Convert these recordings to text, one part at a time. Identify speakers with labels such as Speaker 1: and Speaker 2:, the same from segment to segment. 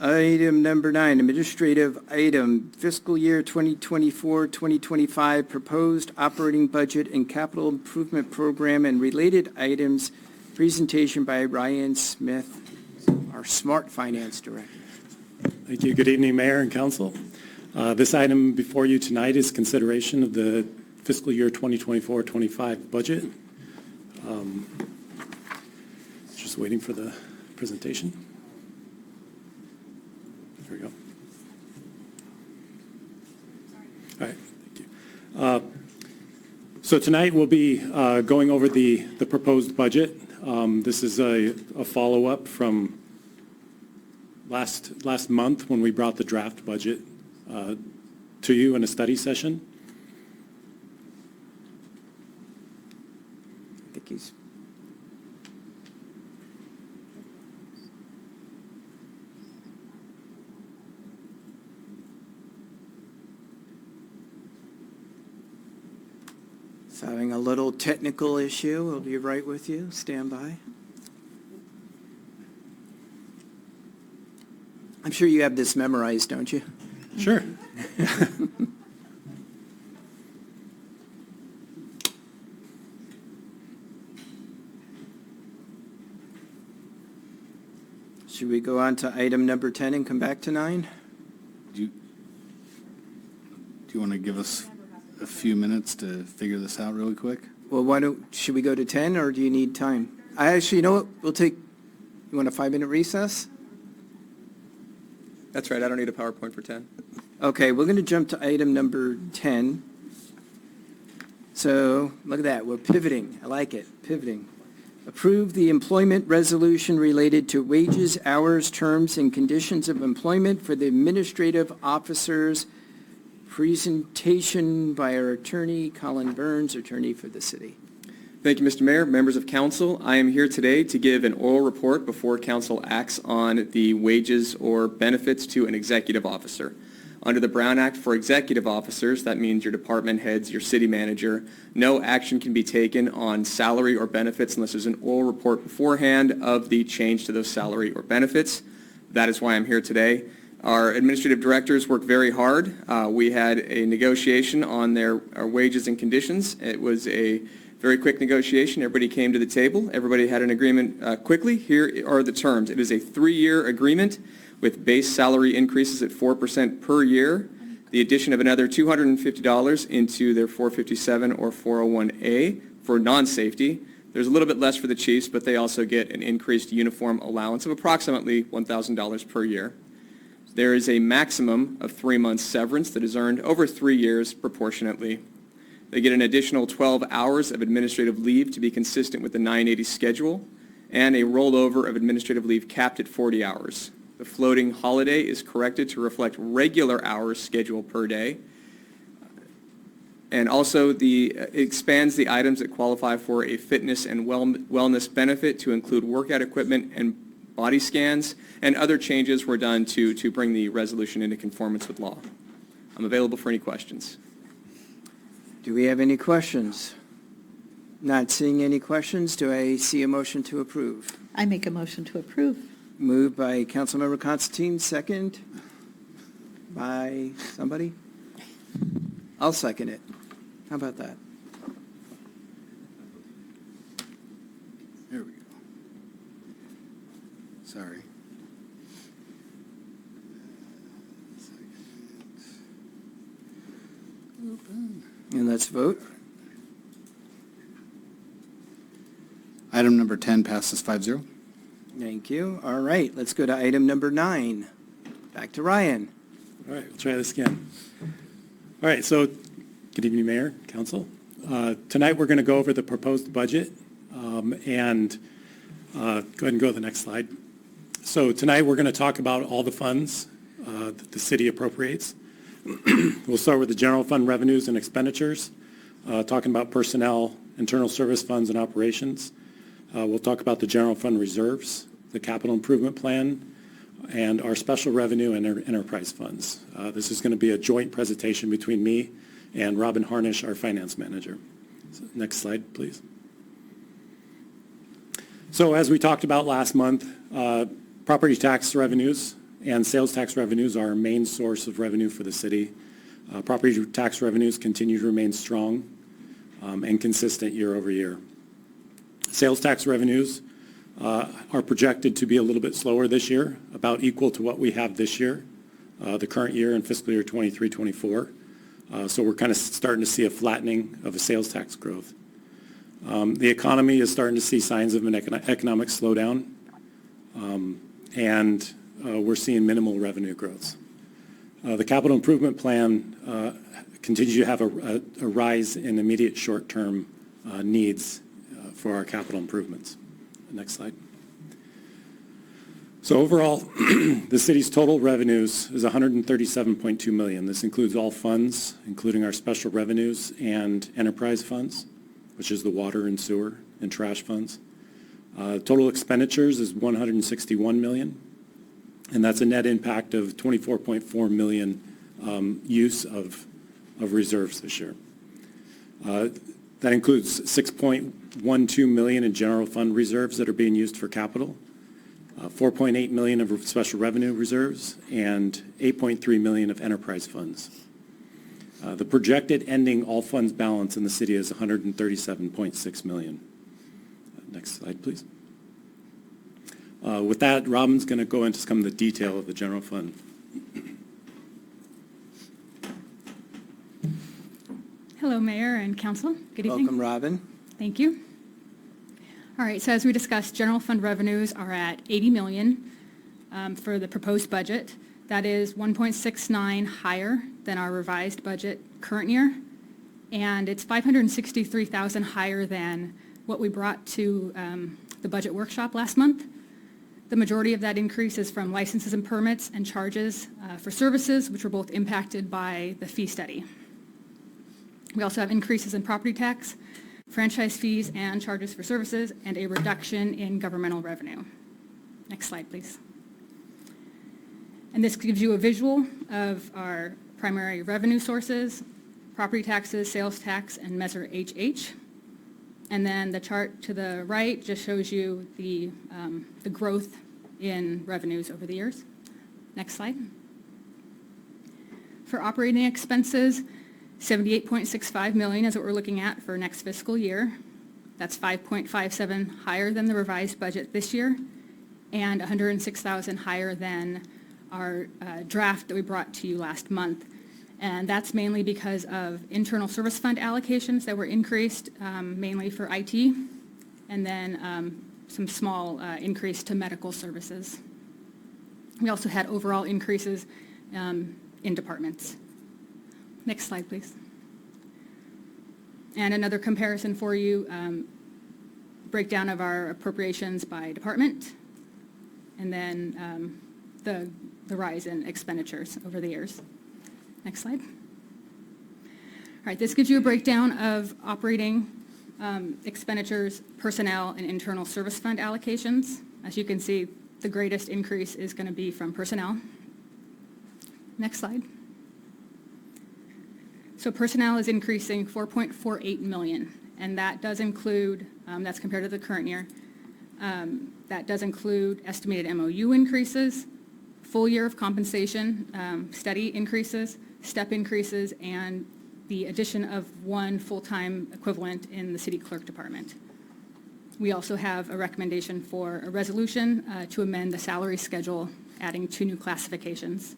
Speaker 1: Item number 9, administrative item, fiscal year 2024-2025 proposed operating budget and capital improvement program and related items, presentation by Ryan Smith, our smart finance director.
Speaker 2: Thank you. Good evening, Mayor and Council. This item before you tonight is consideration of the fiscal year 2024-25 budget. Just waiting for the presentation. There we go. All right, thank you. So tonight we'll be going over the proposed budget. This is a follow-up from last month when we brought the draft budget to you in a study session.
Speaker 1: I think he's... having a little technical issue. We'll be right with you. Stand by. I'm sure you have this memorized, don't you?
Speaker 2: Sure.
Speaker 1: Should we go on to item number 10 and come back to 9?
Speaker 3: Do you want to give us a few minutes to figure this out really quick?
Speaker 1: Well, should we go to 10 or do you need time? You know what, you want a 5-minute recess?
Speaker 4: That's right, I don't need a PowerPoint for 10.
Speaker 1: Okay, we're going to jump to item number 10. So, look at that, we're pivoting. I like it, pivoting. Approve the employment resolution related to wages, hours, terms, and conditions of employment for the administrative officers. Presentation by our attorney, Colin Burns, attorney for the city.
Speaker 4: Thank you, Mr. Mayor, members of council. I am here today to give an oral report before council acts on the wages or benefits to an executive officer. Under the Brown Act for executive officers, that means your department heads, your city manager, no action can be taken on salary or benefits unless there's an oral report beforehand of the change to those salary or benefits. That is why I'm here today. Our administrative directors worked very hard. We had a negotiation on our wages and conditions. It was a very quick negotiation. Everybody came to the table. Everybody had an agreement quickly. Here are the terms. It is a 3-year agreement with base salary increases at 4% per year, the addition of another $250 into their 457 or 401A for non-safety. There's a little bit less for the chiefs, but they also get an increased uniform allowance of approximately $1,000 per year. There is a maximum of 3 months severance that is earned over 3 years proportionately. They get an additional 12 hours of administrative leave to be consistent with the 980 schedule, and a rollover of administrative leave capped at 40 hours. The floating holiday is corrected to reflect regular hours scheduled per day. And also it expands the items that qualify for a fitness and wellness benefit to include workout equipment and body scans, and other changes were done to bring the resolution into conformance with law. I'm available for any questions.
Speaker 1: Do we have any questions? Not seeing any questions, do I see a motion to approve?
Speaker 5: I make a motion to approve.
Speaker 1: Moved by Councilmember Constantine, second by somebody? I'll second it. How about that?
Speaker 3: There we go. Sorry. Open.
Speaker 1: And let's vote.
Speaker 3: Item number 10 passes 5-0.
Speaker 1: Thank you. All right, let's go to item number 9. Back to Ryan.
Speaker 2: All right, we'll try this again. All right, so good evening, Mayor, Council. Tonight we're going to go over the proposed budget and go ahead and go to the next slide. So tonight we're going to talk about all the funds that the city appropriates. We'll start with the general fund revenues and expenditures, talking about personnel, internal service funds and operations. We'll talk about the general fund reserves, the capital improvement plan, and our special revenue and our enterprise funds. This is going to be a joint presentation between me and Robin Harnish, our finance manager. So next slide, please. So as we talked about last month, property tax revenues and sales tax revenues are our main source of revenue for the city. Property tax revenues continue to remain strong and consistent year over year. Sales tax revenues are projected to be a little bit slower this year, about equal to what we have this year, the current year in fiscal year 23-24. So we're kind of starting to see a flattening of a sales tax growth. The economy is starting to see signs of an economic slowdown, and we're seeing minimal revenue growth. The capital improvement plan continues to have a rise in immediate short-term needs for our capital improvements. Next slide. So overall, the city's total revenues is $137.2 million. This includes all funds, including our special revenues and enterprise funds, which is the water and sewer and trash funds. Total expenditures is $161 million, and that's a net impact of $24.4 million use of reserves this year. That includes $6.12 million in general fund reserves that are being used for capital, $4.8 million of special revenue reserves, and $8.3 million of enterprise funds. The projected ending all funds balance in the city is $137.6 million. Next slide, please. With that, Robin's going to go into some of the detail of the general fund.
Speaker 5: Hello, Mayor and Council. Good evening.
Speaker 1: Welcome, Robin.
Speaker 5: Thank you. All right, so as we discussed, general fund revenues are at $80 million for the proposed budget. That is 1.69 higher than our revised budget current year, and it's $563,000 higher than what we brought to the budget workshop last month. The majority of that increase is from licenses and permits and charges for services, which were both impacted by the fee study. We also have increases in property tax, franchise fees and charges for services, and a reduction in governmental revenue. Next slide, please. And this gives you a visual of our primary revenue sources: property taxes, sales tax, and Measure HH. And then the chart to the right just shows you the growth in revenues over the years. Next slide. For operating expenses, $78.65 million is what we're looking at for next fiscal year. That's 5.57 higher than the revised budget this year, and $106,000 higher than our draft that we brought to you last month. And that's mainly because of internal service fund allocations that were increased, mainly for IT, and then some small increase to medical services. We also had overall increases in departments. Next slide, please. And another comparison for you, breakdown of our appropriations by department, and then the rise in expenditures over the years. Next slide. All right, this gives you a breakdown of operating expenditures, personnel, and internal service fund allocations. As you can see, the greatest increase is going to be from personnel. Next slide. So personnel is increasing $4.48 million, and that does include, that's compared to the current year, that does include estimated MOU increases, full year of compensation, steady increases, step increases, and the addition of one full-time equivalent in the city clerk department. We also have a recommendation for a resolution to amend the salary schedule, adding 2 new classifications.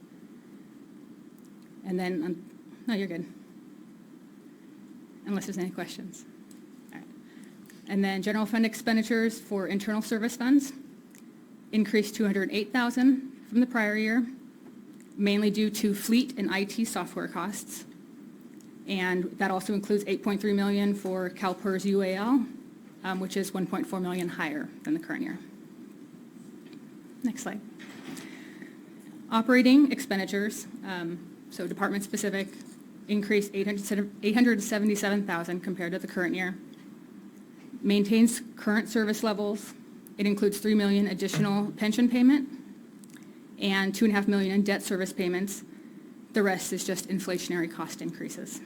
Speaker 5: And then, no, you're good. Unless there's any questions. All right. And then general fund expenditures for internal service funds increased $208,000 from the prior year, mainly due to fleet and IT software costs. And that also includes $8.3 million for CalPERS UAL, which is $1.4 million higher than the current year. Next slide. Operating expenditures, so department specific, increased $877,000 compared to the current year. Maintains current service levels. It includes $3 million additional pension payment and $2.5 million in debt service payments. The rest is just inflationary cost increases.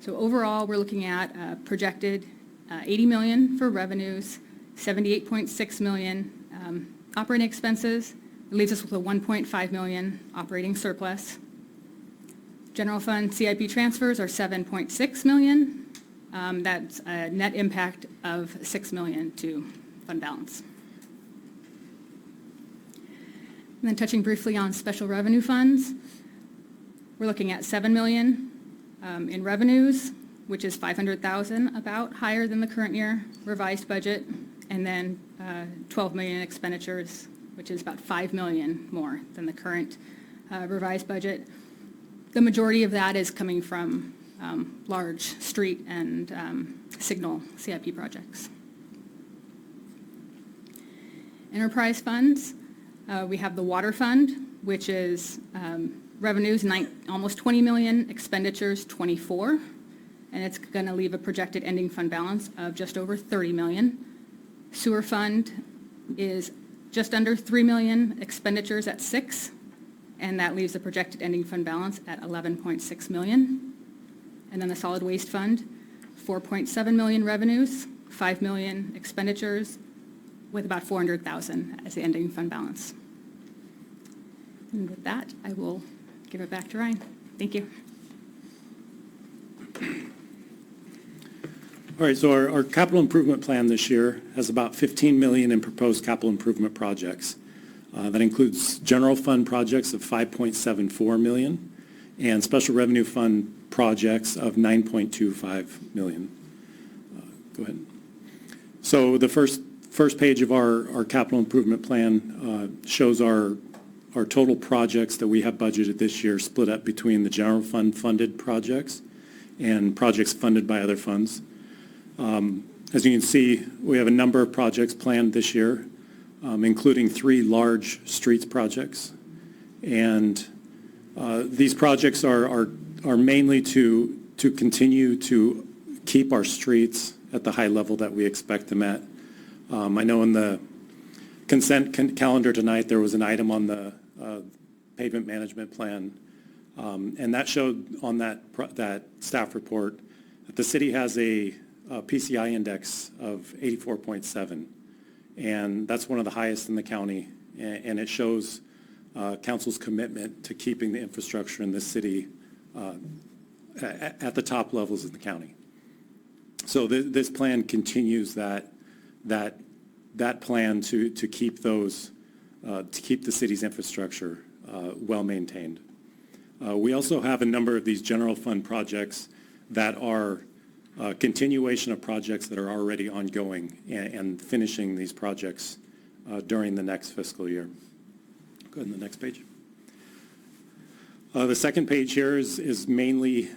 Speaker 5: So overall, we're looking at projected $80 million for revenues, $78.6 million operating expenses, it leaves us with a 1.5 million operating surplus. General fund CIP transfers are 7.6 million. That's a net impact of 6 million to fund balance. And then touching briefly on special revenue funds, we're looking at 7 million in revenues, which is 500,000 about higher than the current year revised budget, and then 12 million in expenditures, which is about 5 million more than the current revised budget. The majority of that is coming from large street and signal CIP projects. Enterprise funds, we have the water fund, which is revenues almost 20 million, expenditures 24, and it's going to leave a projected ending fund balance of just over 30 million. Sewer fund is just under 3 million, expenditures at 6, and that leaves a projected ending fund balance at 11.6 million. And then the solid waste fund, 4.7 million revenues, 5 million expenditures, with about 400,000 as the ending fund balance. And with that, I will give it back to Ryan. Thank you.
Speaker 2: All right, so our capital improvement plan this year has about 15 million in proposed capital improvement projects. That includes general fund projects of 5.74 million and special revenue fund projects of 9.25 million. Go ahead. So the first page of our capital improvement plan shows our total projects that we have budgeted this year split up between the general fund funded projects and projects funded by other funds. As you can see, we have a number of projects planned this year, including 3 large streets projects. And these projects are mainly to continue to keep our streets at the high level that we expect them at. I know in the consent calendar tonight, there was an item on the pavement management plan, and that showed on that staff report that the city has a PCI index of 84.7, and that's one of the highest in the county, and it shows council's commitment to keeping the infrastructure in this city at the top levels in the county. So this plan continues that plan to keep the city's infrastructure well maintained. We also have a number of these general fund projects that are continuation of projects that are already ongoing and finishing these projects during the next fiscal year. Go ahead to the next page. The second page here is mainly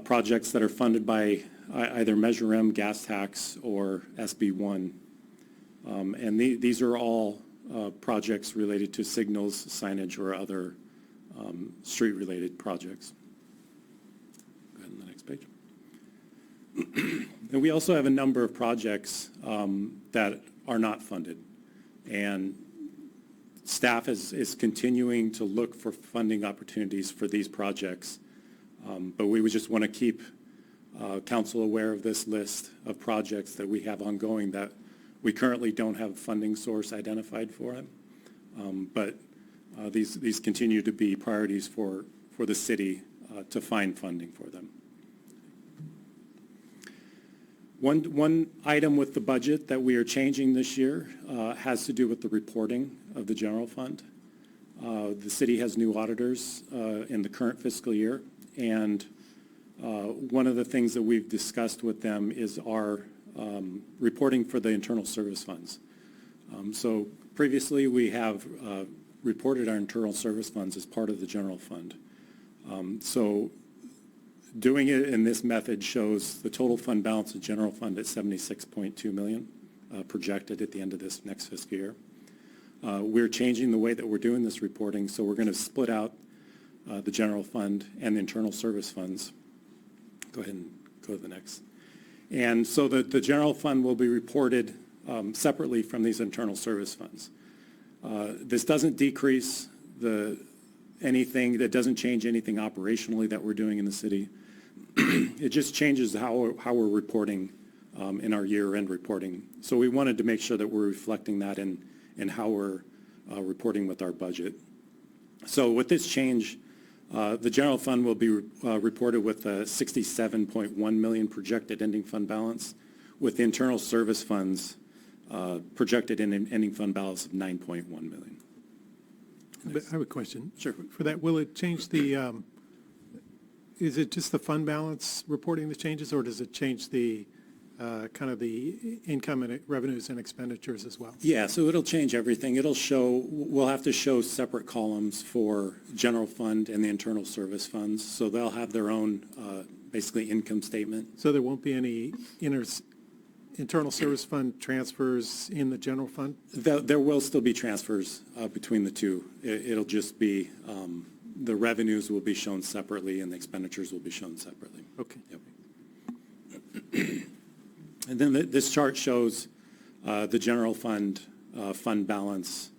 Speaker 2: projects that are funded by either Measure M, gas tax, or SB1. And these are all projects related to signals, signage, or other street-related projects. Go ahead to the next page. And we also have a number of projects that are not funded. And staff is continuing to look for funding opportunities for these projects. But we would just want to keep council aware of this list of projects that we have ongoing that we currently don't have a funding source identified for them. But these continue to be priorities for the city to find funding for them. One item with the budget that we are changing this year has to do with the reporting of the general fund. The city has new auditors in the current fiscal year, and one of the things that we've discussed with them is our reporting for the internal service funds. So previously we have reported our internal service funds as part of the general fund. So doing it in this method shows the total fund balance of general fund at 76.2 million projected at the end of this next fiscal year. We're changing the way that we're doing this reporting, so we're going to split out the general fund and the internal service funds. Go ahead and go to the next. And so the general fund will be reported separately from these internal service funds. This doesn't decrease anything, that doesn't change anything operationally that we're doing in the city. It just changes how we're reporting in our year-end reporting. So we wanted to make sure that we're reflecting that in how we're reporting with our budget. So with this change, the general fund will be reported with a 67.1 million projected ending fund balance, with the internal service funds projected in an ending fund balance of 9.1 million.
Speaker 6: But I have a question.
Speaker 2: Sure.
Speaker 6: For that, will it change the, is it just the fund balance reporting that changes, or does it change the, kind of the income and revenues and expenditures as well?
Speaker 2: Yeah, so it'll change everything. It'll show, we'll have to show separate columns for general fund and the internal service funds. So they'll have their own, basically, income statement.
Speaker 6: So there won't be any internal service fund transfers in the general fund?
Speaker 2: There will still be transfers between the two. It'll just be, the revenues will be shown separately and the expenditures will be shown separately.
Speaker 6: Okay.
Speaker 2: Yep. And then this chart shows the general fund balance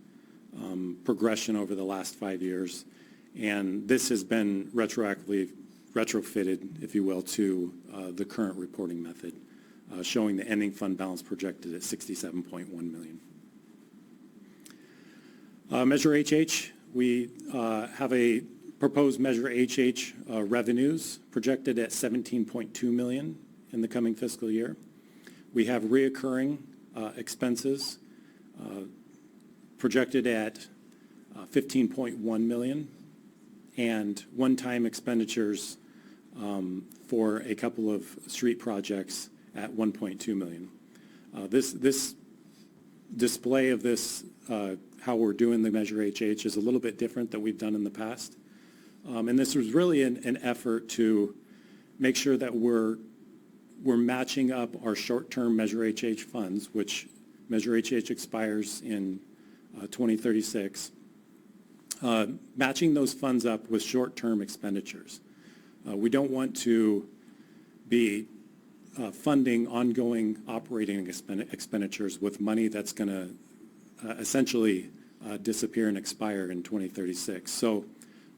Speaker 2: progression over the last 5 years. And this has been retrofitted, if you will, to the current reporting method, showing the ending fund balance projected at 67.1 million. Measure HH, we have a proposed Measure HH revenues projected at 17.2 million in the coming fiscal year. We have reoccurring expenses projected at 15.1 million, and one-time expenditures for a couple of street projects at 1.2 million. This display of this, how we're doing the Measure HH, is a little bit different than we've done in the past. And this was really an effort to make sure that we're matching up our short-term Measure HH funds, which Measure HH expires in 2036, matching those funds up with short-term expenditures. We don't want to be funding ongoing operating expenditures with money that's going to essentially disappear and expire in 2036. So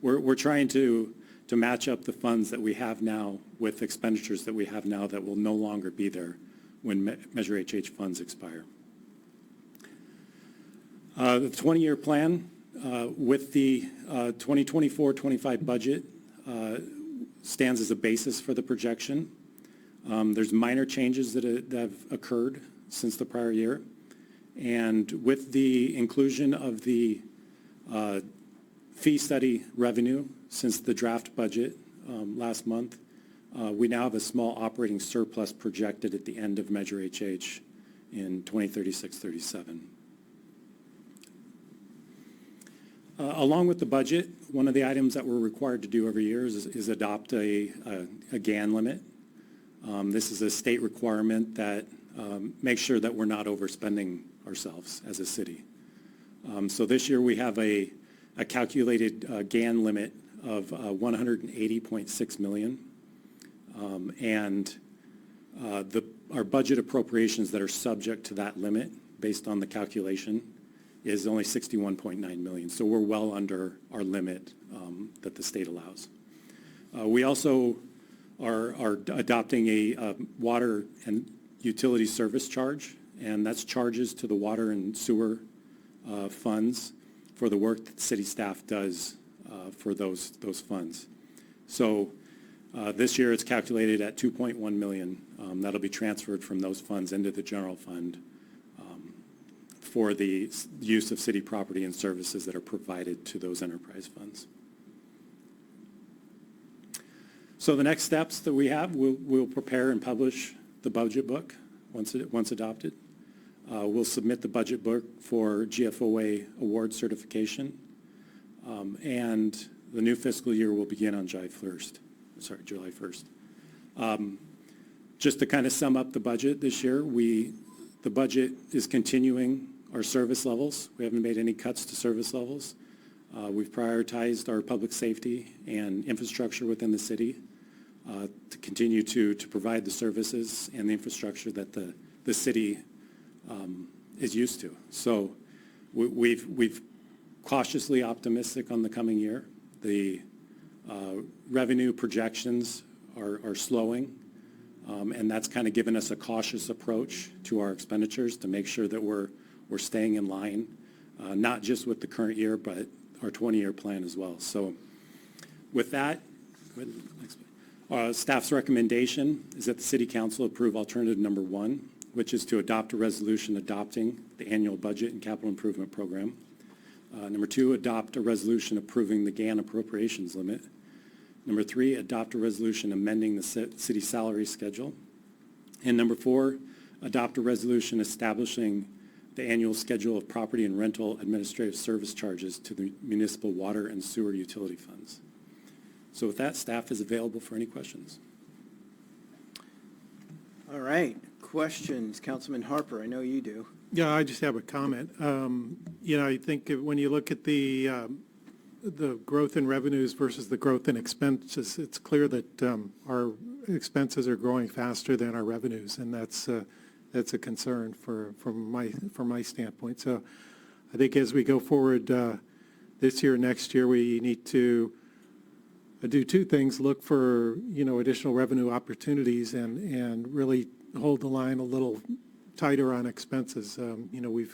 Speaker 2: we're trying to match up the funds that we have now with expenditures that we have now that will no longer be there when Measure HH funds expire. The 20-year plan with the 2024-25 budget stands as a basis for the projection. There's minor changes that have occurred since the prior year. And with the inclusion of the fee study revenue since the draft budget last month, we now have a small operating surplus projected at the end of Measure HH in 2036-37. Along with the budget, one of the items that we're required to do every year is adopt a GAN limit. This is a state requirement that makes sure that we're not overspending ourselves as a city. So this year we have a calculated GAN limit of 180.6 million. And our budget appropriations that are subject to that limit based on the calculation is only 61.9 million. So we're well under our limit that the state allows. We also are adopting a water and utility service charge, and that's charges to the water and sewer funds for the work that city staff does for those funds. So this year it's calculated at 2.1 million. That'll be transferred from those funds into the general fund for the use of city property and services that are provided to those enterprise funds. So the next steps that we have, we'll prepare and publish the budget book once adopted. We'll submit the budget book for GFOA award certification, and the new fiscal year will begin on July 1st. Just to kind of sum up the budget this year, the budget is continuing our service levels. We haven't made any cuts to service levels. We've prioritized our public safety and infrastructure within the city to continue to provide the services and the infrastructure that the city is used to. So we've cautiously optimistic on the coming year. The revenue projections are slowing, and that's kind of given us a cautious approach to our expenditures to make sure that we're staying in line not just with the current year, but our 20-year plan as well. So with that, go ahead, next. Staff's recommendation is that the City Council approve alternative number 1, which is to adopt a resolution adopting the annual budget and capital improvement program. Number 2, adopt a resolution approving the GAN appropriations limit. Number 3, adopt a resolution amending the city salary schedule. And number 4, adopt a resolution establishing the annual schedule of property and rental administrative service charges to the municipal water and sewer utility funds. So with that, staff is available for any questions.
Speaker 1: All right, questions, Councilman Harper, I know you do.
Speaker 6: Yeah, I just have a comment. I think when you look at the growth in revenues versus the growth in expenses, it's clear that our expenses are growing faster than our revenues, and that's a concern from my standpoint. So I think as we go forward this year, next year, we need to do 2 things: look for additional revenue opportunities, and really hold the line a little tighter on expenses. We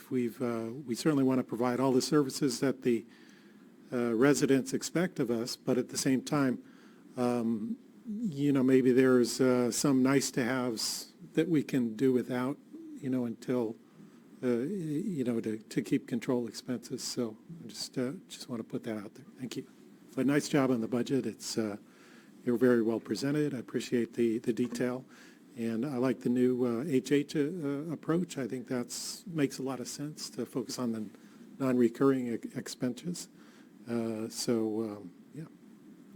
Speaker 6: certainly want to provide all the services that the residents expect of us, but at the same time, maybe there's some nice to haves that we can do without, until to keep control expenses. So I just want to put that out there. Thank you. But nice job on the budget. It's you're very well presented. I appreciate the detail. And I like the new HH approach. I think makes a lot of sense to focus on the non-recurring expenses. Yeah.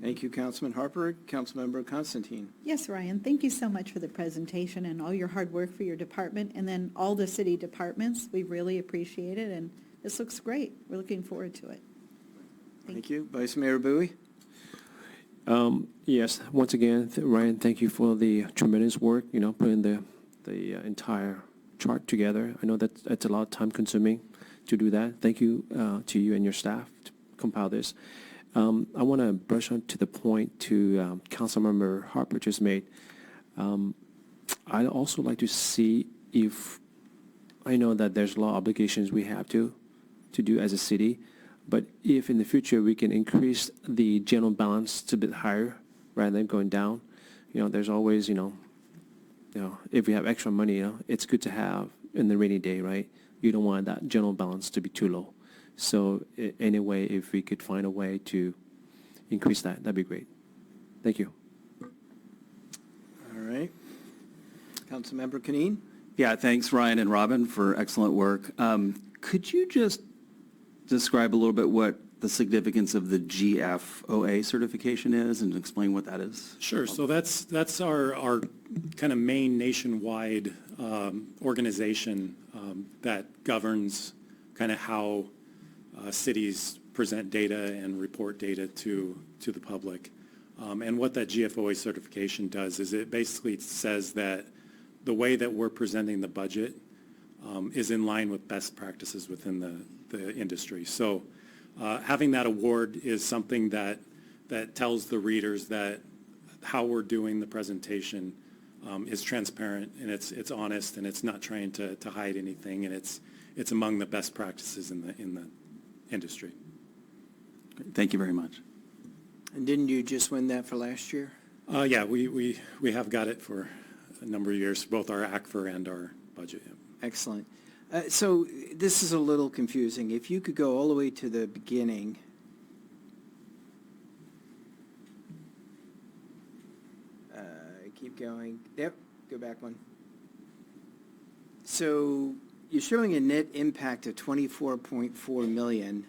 Speaker 1: Thank you, Councilman Harper. Councilmember Constantine.
Speaker 7: Yes, Ryan, thank you so much for the presentation and all your hard work for your department, and then all the city departments. We really appreciate it, and this looks great. We're looking forward to it.
Speaker 1: Thank you. Vice Mayor Bui.
Speaker 8: Yes, once again, Ryan, thank you for the tremendous work, putting the entire chart together. I know that it's a lot of time consuming to do that. Thank you to you and your staff to compile this. I want to brush on to the point to Councilmember Harper just made. I'd also like to see if, I know that there's a lot of obligations we have to do as a city, but if in the future we can increase the general balance to a bit higher rather than going down, there's always, if we have extra money, it's good to have in the rainy day, right? You don't want that general balance to be too low. So anyway, if we could find a way to increase that, that'd be great. Thank you.
Speaker 1: All right. Councilmember Cunneen.
Speaker 9: Yeah, thanks, Ryan and Robin, for excellent work. Could you just describe a little bit what the significance of the GFOA certification is and explain what that is?
Speaker 2: Sure. So that's our kind of main nationwide organization that governs kind of how cities present data and report data to the public. And what that GFOA certification does is it basically says that the way that we're presenting the budget is in line with best practices within the industry. So having that award is something that tells the readers that how we're doing the presentation is transparent, and it's honest, and it's not trying to hide anything, and it's among the best practices in the industry.
Speaker 9: Thank you very much.
Speaker 1: And didn't you just win that for last year?
Speaker 2: Yeah, we have got it for a number of years, both our ACFR and our budget. Yeah.
Speaker 1: Excellent. So this is a little confusing. If you could go all the way to the beginning. Keep going. Yep, go back one. So you're showing a net impact of 24.4 million,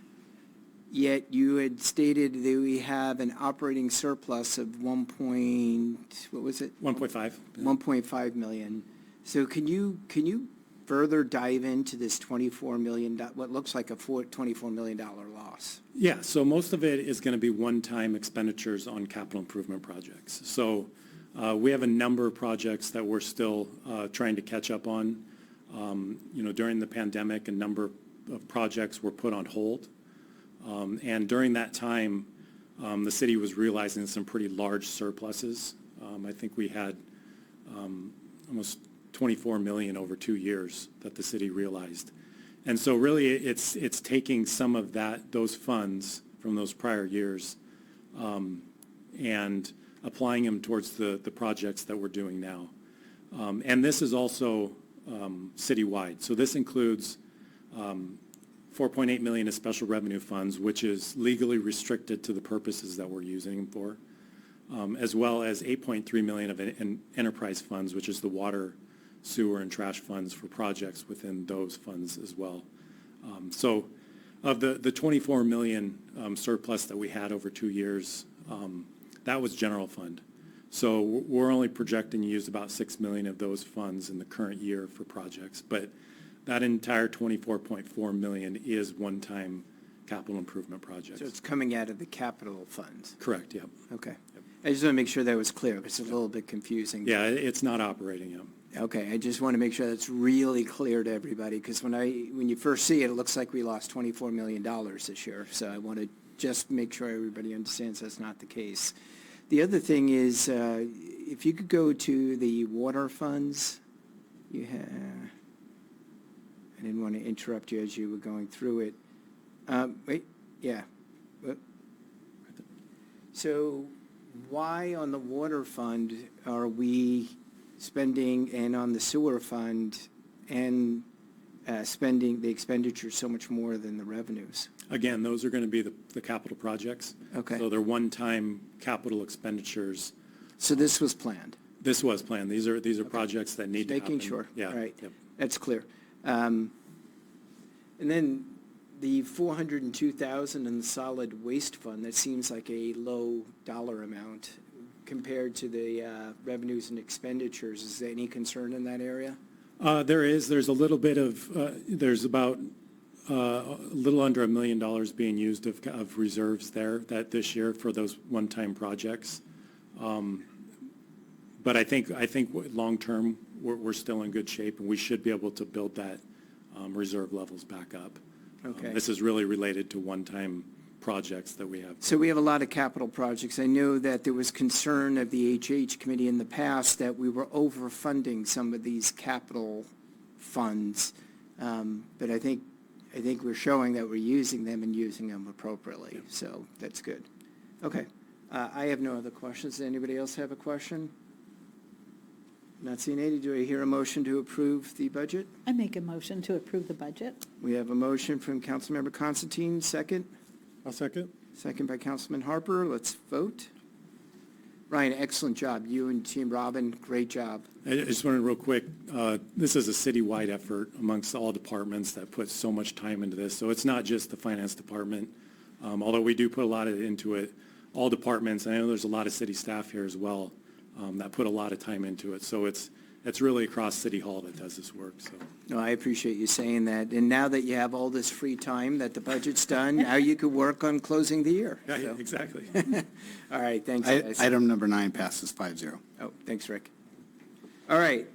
Speaker 1: yet you had stated that we have an operating surplus of 1.5
Speaker 2: 1.5
Speaker 1: million. So can you further dive into this $24 million, what looks like a $24 million loss?
Speaker 2: Yeah, so most of it is going to be one-time expenditures on capital improvement projects. So we have a number of projects that we're still trying to catch up on. During the pandemic, a number of projects were put on hold. And during that time, the city was realizing some pretty large surpluses. I think we had almost 24 million over 2 years that the city realized. And so really, it's taking some of those funds from those prior years and applying them towards the projects that we're doing now. And this is also citywide. So this includes 4.8 million of special revenue funds, which is legally restricted to the purposes that we're using them for, as well as 8.3 million of enterprise funds, which is the water, sewer, and trash funds for projects within those funds as well. So of the 24 million surplus that we had over 2 years, that was general fund. So we're only projecting to use about 6 million of those funds in the current year for projects. But that entire 24.4 million is one-time capital improvement projects.
Speaker 1: So it's coming out of the capital funds?
Speaker 2: Correct, yep.
Speaker 1: Okay. I just want to make sure that was clear, because it's a little bit confusing.
Speaker 2: Yeah, it's not operating yet.
Speaker 1: Okay, I just want to make sure that's really clear to everybody, because when you first see it, it looks like we lost $24 million this year. So I want to just make sure everybody understands that's not the case. The other thing is, if you could go to the water funds, I didn't want to interrupt you as you were going through it. Wait, yeah. So why on the water fund are we spending, and on the sewer fund, and spending the expenditure so much more than the revenues?
Speaker 2: Again, those are going to be the capital projects.
Speaker 1: Okay.
Speaker 2: So they're one-time capital expenditures.
Speaker 1: So this was planned?
Speaker 2: This was planned. These are projects that need to happen.
Speaker 1: Making sure.
Speaker 2: Yeah.
Speaker 1: All right.
Speaker 2: Yep.
Speaker 1: That's clear. And then the 402,000 in the solid waste fund, that seems like a low dollar amount compared to the revenues and expenditures. Is there any concern in that area?
Speaker 2: There's a little bit of, there's about a little under $1 million being used of reserves there this year for those one-time projects. But I think long-term, we're still in good shape, and we should be able to build that reserve levels back up.
Speaker 1: Okay.
Speaker 2: This is really related to one-time projects that we have.
Speaker 1: So we have a lot of capital projects. I know that there was concern of the HH committee in the past that we were overfunding some of these capital funds. But I think we're showing that we're using them and using them appropriately.
Speaker 2: Yeah.
Speaker 1: So that's good. Okay. I have no other questions. Does anybody else have a question? Not seeing any. Do I hear a motion to approve the budget?
Speaker 7: I make a motion to approve the budget.
Speaker 1: We have a motion from Councilmember Constantine, second.
Speaker 6: I'll second.
Speaker 1: Second by Councilman Harper. Let's vote. Ryan, excellent job. You and Team Robin, great job.
Speaker 2: I just wanted real quick, this is a citywide effort amongst all departments that put so much time into this. So it's not just the finance department, although we do put a lot into it. All departments, and I know there's a lot of city staff here as well, that put a lot of time into it. So it's really across City Hall that does this work. So
Speaker 1: No, I appreciate you saying that. And now that you have all this free time that the budget's done, now you could work on closing the year.
Speaker 2: yeah,
Speaker 1: So-
Speaker 2: exactly.
Speaker 1: All right, thanks, guys.
Speaker 3: Item number 9 passes 5-0.
Speaker 1: Oh, thanks, Rick. All right,